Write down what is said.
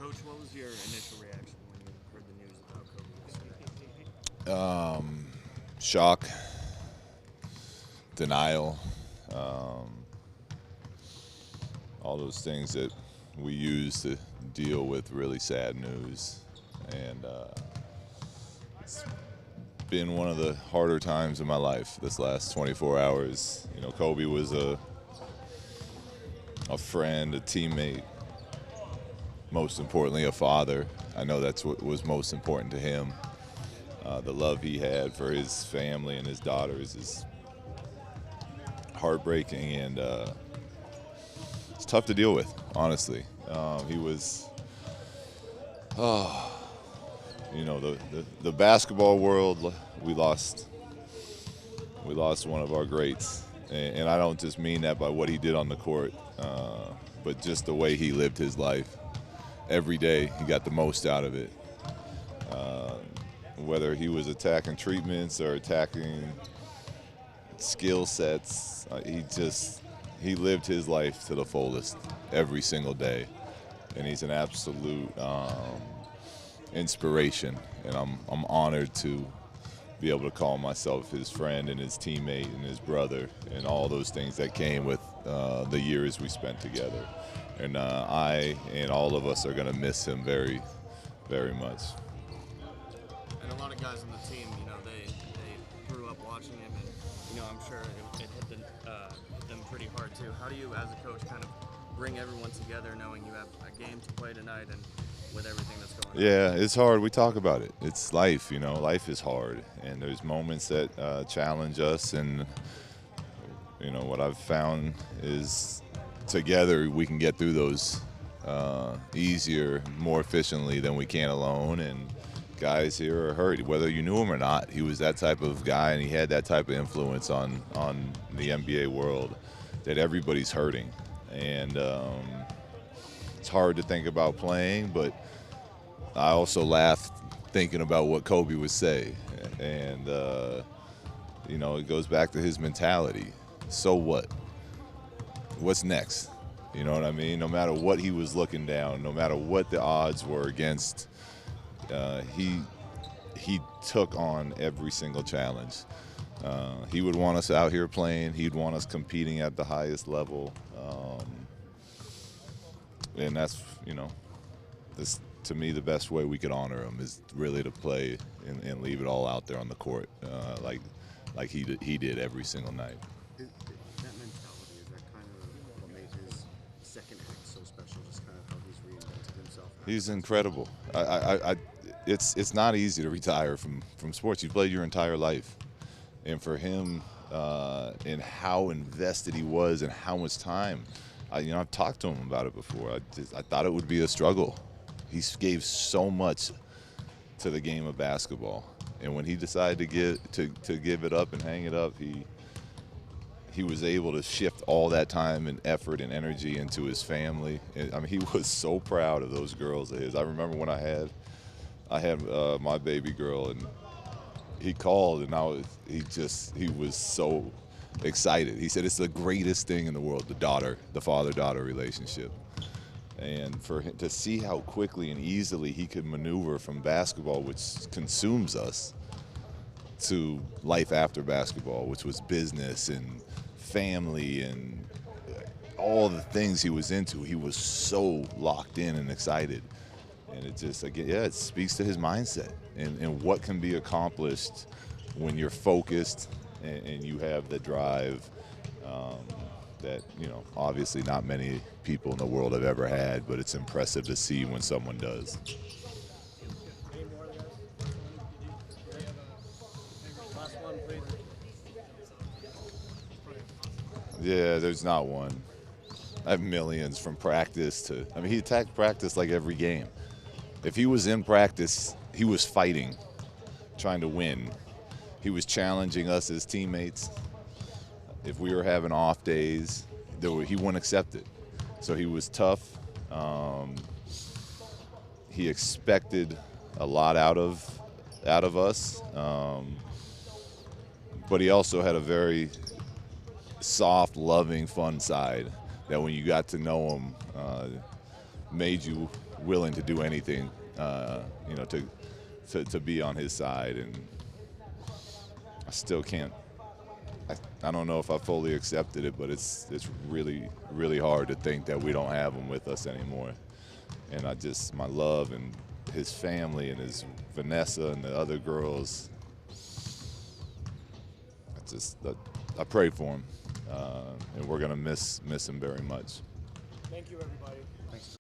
Coach, what was your initial reaction when you heard the news about Kobe yesterday? Shock, denial, all those things that we use to deal with really sad news. And it's been one of the harder times in my life this last 24 hours. You know, Kobe was a friend, a teammate, most importantly, a father. I know that's what was most important to him. The love he had for his family and his daughters is heartbreaking, and it's tough to deal with, honestly. He was, you know, the basketball world. We lost one of our greats, and I don't just mean that by what he did on the court, but just the way he lived his life. Every day, he got the most out of it. Whether he was attacking treatments or attacking skill sets, he lived his life to the fullest every single day, and he's an absolute inspiration. And I'm honored to be able to call myself his friend and his teammate and his brother, and all those things that came with the years we spent together. And I and all of us are going to miss him very, very much. And a lot of guys on the team, they grew up watching him, and I'm sure it hit them pretty hard too. How do you, as a coach, kind of bring everyone together, knowing you have a game to play tonight, and with everything that's going on? Yeah, it's hard. We talk about it. It's life, life is hard, and there's moments that challenge us. And what I've found is together we can get through those easier, more efficiently than we can alone. And guys here are hurt, whether you knew him or not. He was that type of guy, and he had that type of influence on the NBA world that everybody's hurting. And it's hard to think about playing, but I also laughed thinking about what Kobe would say. And it goes back to his mentality. So what? What's next? You know what I mean? No matter what he was looking down, no matter what the odds were against, he took on every single challenge. He would want us out here playing. He'd want us competing at the highest level. And that's, this, to me, the best way we could honor him is really to play and leave it all out there on the court, like he did every single night. That mentality, is that kind of what made his second act so special? Just kind of how he's reinvented himself. He's incredible. It's not easy to retire from sports. You played your entire life, and for him, and how invested he was, and how much time. I've talked to him about it before. I thought it would be a struggle. He gave so much to the game of basketball, and when he decided to give it up and hang it up, he was able to shift all that time and effort and energy into his family. And, he was so proud of those girls of his. I remember when I had my baby girl, and he called, and he was so excited. He said it's the greatest thing in the world, the father-daughter relationship. And for him to see how quickly and easily he could maneuver from basketball, which consumes us, to life after basketball, which was business and family and all the things he was into. He was so locked in and excited. And it just, again, it speaks to his mindset and what can be accomplished when you're focused and you have the drive that, obviously not many people in the world have ever had, but it's impressive to see when someone does. Last one, please. Yeah, there's not one. I have millions from practice to, he attacked practice like every game. If he was in practice, he was fighting, trying to win. He was challenging us as teammates. If we were having off days, he wouldn't accept it. So he was tough. He expected a lot out of us, but he also had a very soft, loving, fun side that when you got to know him, made you willing to do anything, to be on his side. And I still can't. I don't know if I fully accepted it, but it's really, really hard to think that we don't have him with us anymore. And my love and his family and his Vanessa and the other girls, I pray for him, and we're gonna miss him very much. Thank you, everybody. Thanks.